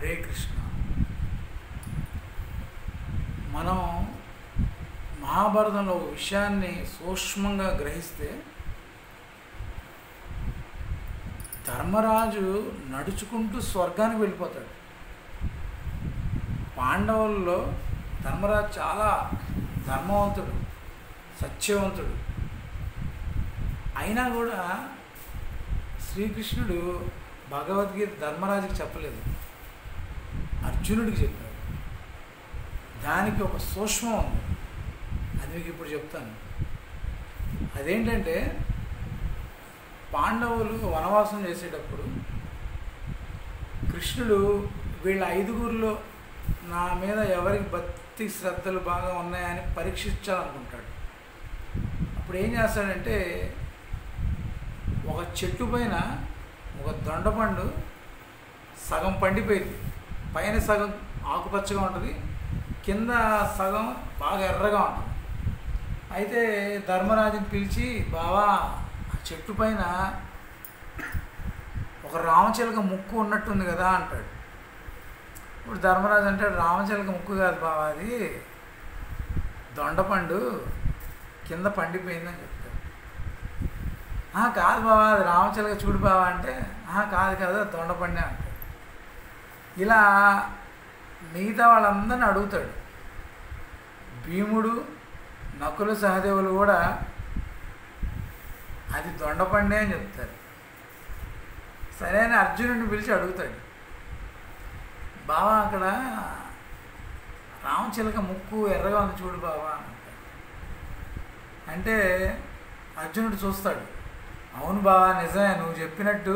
హరే కృష్ణ. మనం మహాభారతంలో ఒక విషయాన్ని సూక్ష్మంగా గ్రహిస్తే, ధర్మరాజు నడుచుకుంటూ స్వర్గానికి వెళ్ళిపోతాడు. పాండవుల్లో ధర్మరాజు చాలా ధర్మవంతుడు, సత్యవంతుడు. అయినా కూడా శ్రీకృష్ణుడు భగవద్గీత ధర్మరాజుకి చెప్పలేదు, అర్జునుడికి చెప్పాడు. దానికి ఒక సూక్ష్మం ఉంది, అది మీకు ఇప్పుడు చెప్తాను. అదేంటంటే, పాండవులు వనవాసం చేసేటప్పుడు కృష్ణుడు వీళ్ళ 5గురిలో నా మీద ఎవరికి భక్తి శ్రద్ధలు బాగా ఉన్నాయని పరీక్షించాలనుకుంటాడు. అప్పుడు ఏం చేస్తాడంటే, ఒక చెట్టు పైన ఒక దొండపండు సగం పండిపోయింది, పైన సగం ఆకుపచ్చగా ఉంటుంది, కింద సగం బాగా ఎర్రగా ఉంటుంది. అయితే ధర్మరాజుని పిలిచి, బావా ఆ చెట్టు పైన ఒక రామచిలక ముక్కు ఉన్నట్టుంది కదా అంటాడు. ఇప్పుడు ధర్మరాజు అంటాడు, రామచిలక ముక్కు కాదు బావా, అది దొండపండు కింద పండిపోయిందని చెప్తాడు. కాదు బావా, అది రామచిలక చూడు బావా అంటే, కాదు కదా దొండపండే అంటాడు. ఇలా మిగతా వాళ్ళందరినీ అడుగుతాడు. భీముడు, నకుల, సహదేవులు కూడా అది దొండపండే అని చెప్తారు. సరే అని అర్జునుడిని పిలిచి అడుగుతాడు, బావా అక్కడ రామచిలక ముక్కు ఎర్రగా ఉంది చూడు బావా అంటాడు. అంటే అర్జునుడు చూస్తాడు, అవును బావా నిజమే, నువ్వు చెప్పినట్టు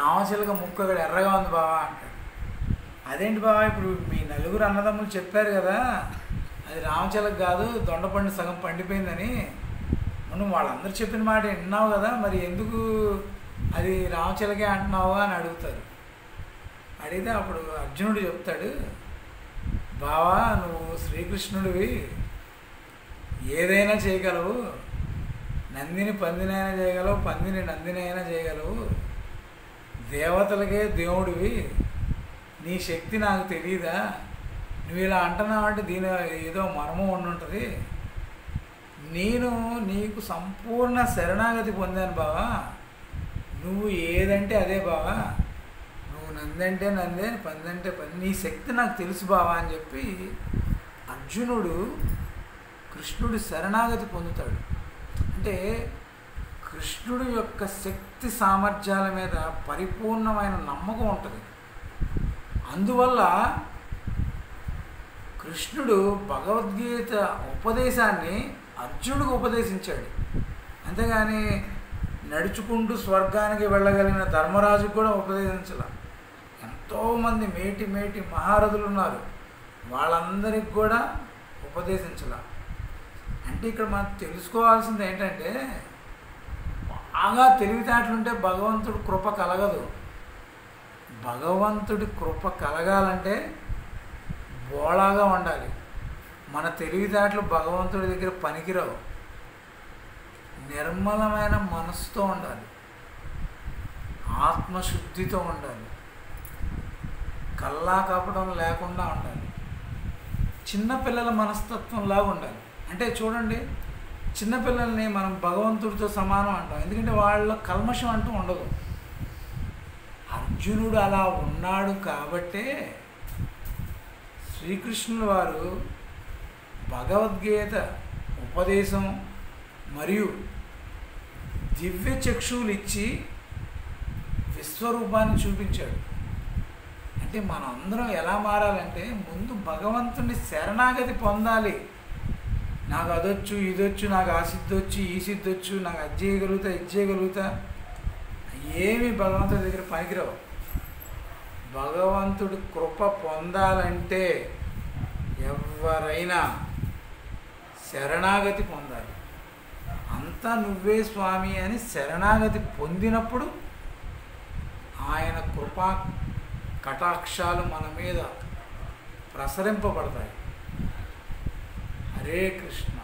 రామచిలక ముక్కు అక్కడ ఎర్రగా ఉంది బావా అంటాడు. అదేంటి బావా, ఇప్పుడు మీ 4 అన్నదమ్ములు చెప్పారు కదా అది రామచిలక కాదు దొండపండు సగం పండిపోయిందని, నువ్వు వాళ్ళందరూ చెప్పిన మాట విన్నావు కదా, మరి ఎందుకు అది రామచిలకే అంటున్నావు అని అడుగుతారు. అడిగితే అప్పుడు అర్జునుడు చెప్తాడు, బావా నువ్వు శ్రీకృష్ణుడివి, ఏదైనా చేయగలవు, నందిని పందినైనా చేయగలవు, పందిని నందిని అయినా చేయగలవు, దేవతలకే దేవుడివి, నీ శక్తి నాకు తెలియదా, నువ్వు ఇలా అంటున్నావంటే దీని ఏదో మర్మం ఉండుంటుంది, నేను నీకు సంపూర్ణ శరణాగతి పొందాను బావా, నువ్వు ఏదంటే అదే బావా, నువ్వు నందంటే నందే, పందంటే పంది, నీ శక్తి నాకు తెలుసు బావా అని చెప్పి అర్జునుడు కృష్ణుడి శరణాగతి పొందుతాడు. అంటే కృష్ణుడి యొక్క శక్తి సామర్థ్యాల మీద పరిపూర్ణమైన నమ్మకం ఉంటుంది. అందువల్ల కృష్ణుడు భగవద్గీత ఉపదేశాన్ని అర్జునుడికి ఉపదేశించాడు. అంతేగాని నడుచుకుంటూ స్వర్గానికి వెళ్ళగలిగిన ధర్మరాజుకు కూడా ఉపదేశించాల. ఎంతోమంది మేటి మేటి మహారథులు ఉన్నారు, వాళ్ళందరికీ కూడా ఉపదేశించాల. అంటే ఇక్కడ మనం తెలుసుకోవాల్సింది ఏంటంటే, బాగా తెలివితేటలుంటే భగవంతుడి కృప కలగదు. భగవంతుడి కృప కలగాలంటే బోళాగా ఉండాలి. మన తెలివితేటలు భగవంతుడి దగ్గర పనికిరావు. నిర్మలమైన మనసుతో ఉండాలి, ఆత్మశుద్ధితో ఉండాలి, కల్లా కపటం లేకుండా ఉండాలి, చిన్నపిల్లల మనస్తత్వంలాగా ఉండాలి. అంటే చూడండి, చిన్నపిల్లల్ని మనం భగవంతుడితో సమానం అంటాం, ఎందుకంటే వాళ్ళ కల్మషం అంటూ ఉండదు. అర్జునుడు అలా ఉన్నాడు కాబట్టే శ్రీకృష్ణుల వారు భగవద్గీత ఉపదేశం మరియు దివ్య చక్షువులు ఇచ్చి విశ్వరూపాన్ని చూపించాడు. అంటే మనందరం ఎలా మారాలంటే, ముందు భగవంతుని శరణాగతి పొందాలి. నాకు అదొచ్చు ఇదొచ్చు, నాకు ఆ సిద్ధొచ్చు ఈ సిద్ధొచ్చు, నాకు అది చేయగలుగుతా ఇది చేయగలుగుతా, ఏమి భగవంతుడి దగ్గర పనికిరావు. భగవంతుడి కృప పొందాలంటే ఎవరైనా శరణాగతి పొందాలి. అంతా నువ్వే స్వామి అని శరణాగతి పొందినప్పుడు ఆయన కృపా కటాక్షాలు మన మీద ప్రసరింపబడతాయి. హరే కృష్ణ.